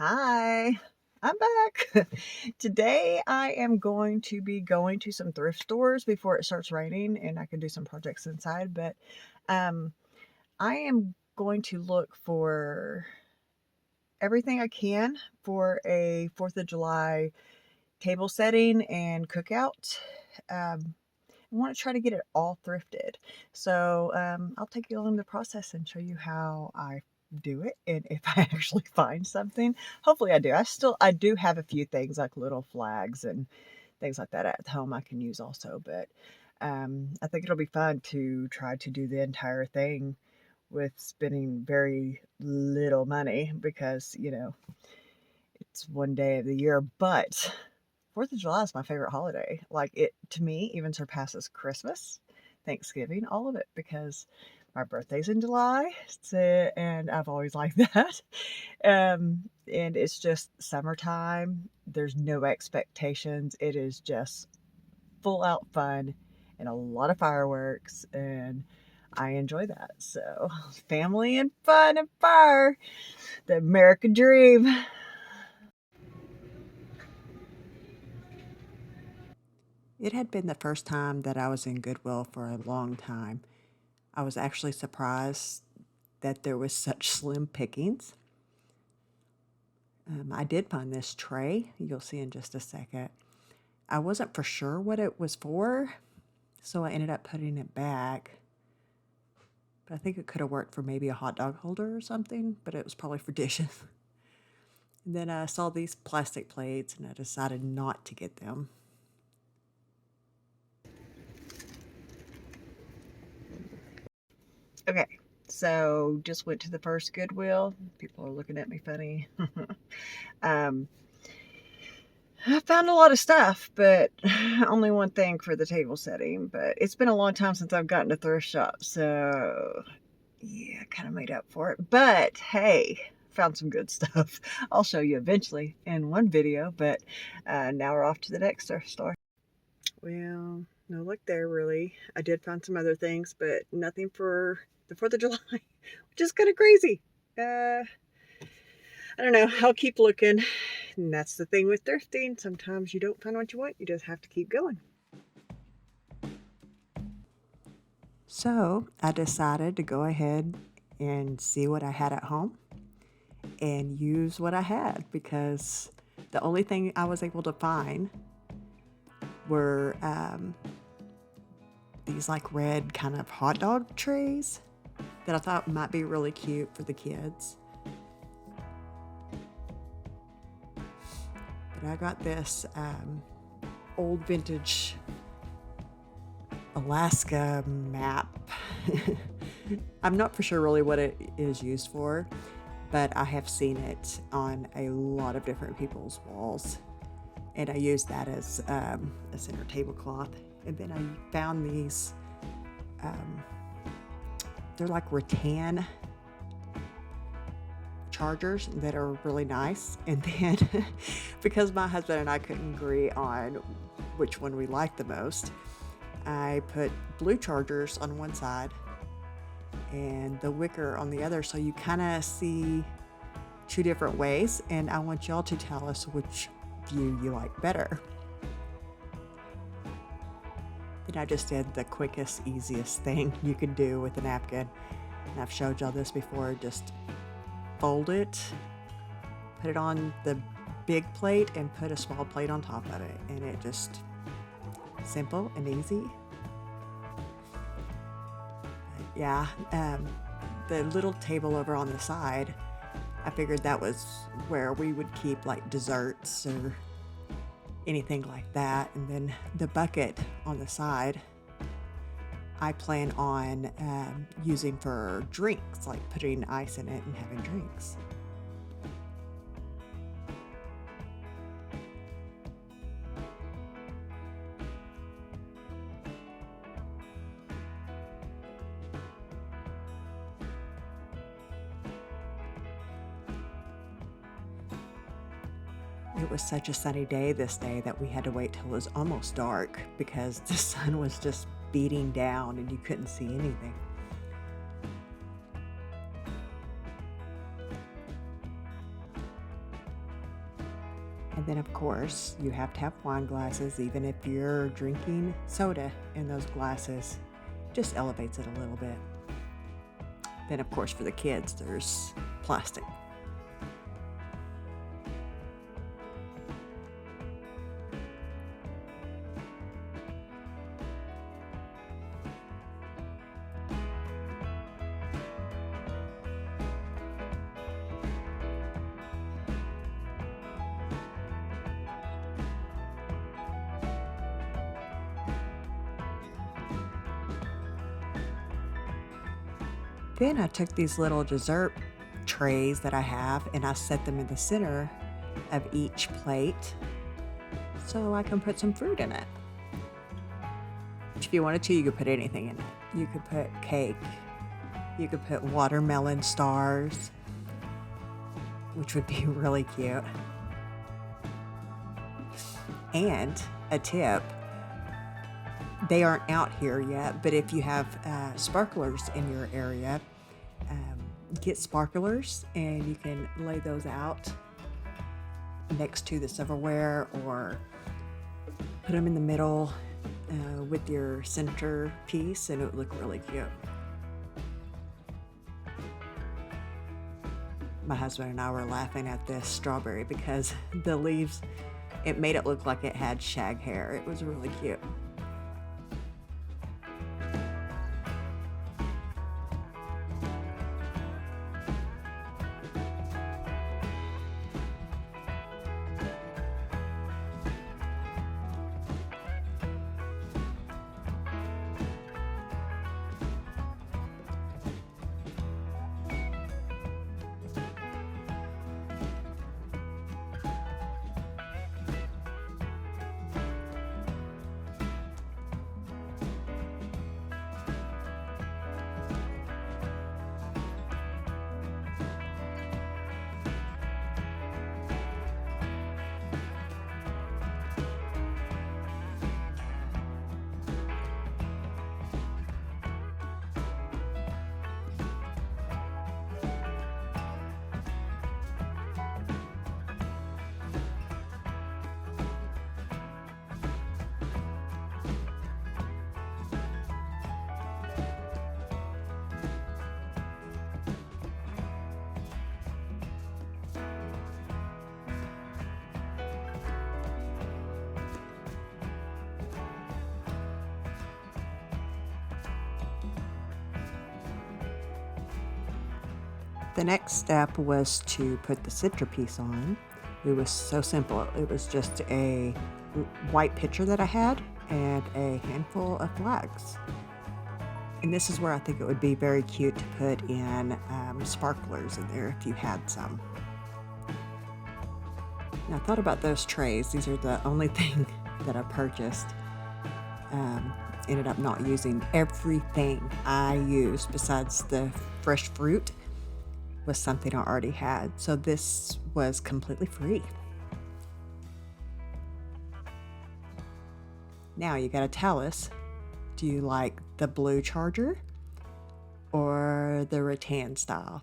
Hi, I'm back. Today I am going to be going to some thrift stores before it starts raining and I can do some projects inside, but um, I am going to look for everything I can for a 4th of July table setting and cookout. I want to try to get it all thrifted. So I'll take you along the process and show you how I do it and if I actually find something. Hopefully I do. I do have a few things like little flags and things like that at home I can use also, but I think it'll be fun to try to do the entire thing with spending very little money because, it's one day of the year, but 4th of July is my favorite holiday. Like, it, to me, even surpasses Christmas, Thanksgiving, all of it, because my birthday's in July, and I've always liked that. And it's just summertime. There's no expectations. It is just full out fun and a lot of fireworks, and I enjoy that. So, family and fun and fire, the American dream. It had been the first time that I was in Goodwill for a long time. I was actually surprised that there was such slim pickings. I did find this tray, you'll see in just a second. I wasn't for sure what it was for, so I ended up putting it back. But I think it could have worked for maybe a hot dog holder or something, but it was probably for dishes. And then I saw these plastic plates and I decided not to get them. Okay, so just went to the first Goodwill. People are looking at me funny. um, I found a lot of stuff, but only one thing for the table setting. But it's been a long time since I've gotten to thrift shop, so yeah, kind of made up for it. But hey, found some good stuff. I'll show you eventually in one video, but now we're off to the next thrift store. Well, no luck there, really. I did find some other things, but nothing for the 4th of July, which is kind of crazy. I don't know. I'll keep looking. And that's the thing with thrifting. Sometimes you don't find what you want. You just have to keep going. So I decided to go ahead and see what I had at home and use what I had because the only thing I was able to find were these like red kind of hot dog trays that I thought might be really cute for the kids. But I got this old vintage Alaska map. I'm not for sure really what it is used for, but I have seen it on a lot of different people's walls. And I used that as a center tablecloth. And then I found these, they're like rattan chargers that are really nice. And then because my husband and I couldn't agree on which one we liked the most, I put blue chargers on one side and the wicker on the other, so you kind of see two different ways, and I want y'all to tell us which view you like better. Then I just did the quickest, easiest thing you can do with a napkin, and I've showed y'all this before. Just fold it, put it on the big plate, and put a small plate on top of it, and it just simple and easy. Yeah, the little table over on the side, I figured that was where we would keep like desserts or anything like that. And then the bucket on the side, I plan on using for drinks, like putting ice in it and having drinks. It was such a sunny day this day that we had to wait till it was almost dark because the sun was just beating down and you couldn't see anything. And then, of course, you have to have wine glasses, even if you're drinking soda in those glasses. Just elevates it a little bit. Then, of course, for the kids, there's plastic. Then I took these little dessert trays that I have and I set them in the center of each plate so I can put some fruit in it. If you wanted to, you could put anything in it. You could put cake, you could put watermelon stars, which would be really cute. And a tip, they aren't out here yet, but if you have sparklers in your area, get sparklers and you can lay those out next to the silverware or put them in the middle with your center piece and it would look really cute. My husband and I were laughing at this strawberry because the leaves, it made it look like it had shag hair. It was really cute. The next step was to put the centerpiece on. It was so simple. It was just a white pitcher that I had and a handful of flags. And this is where I think it would be very cute to put in sparklers in there if you had some. Now, I thought about those trays. These are the only thing that I purchased. Ended up not using everything I used besides the fresh fruit was something I already had. So this was completely free. Now you gotta tell us, do you like the blue charger or the rattan style?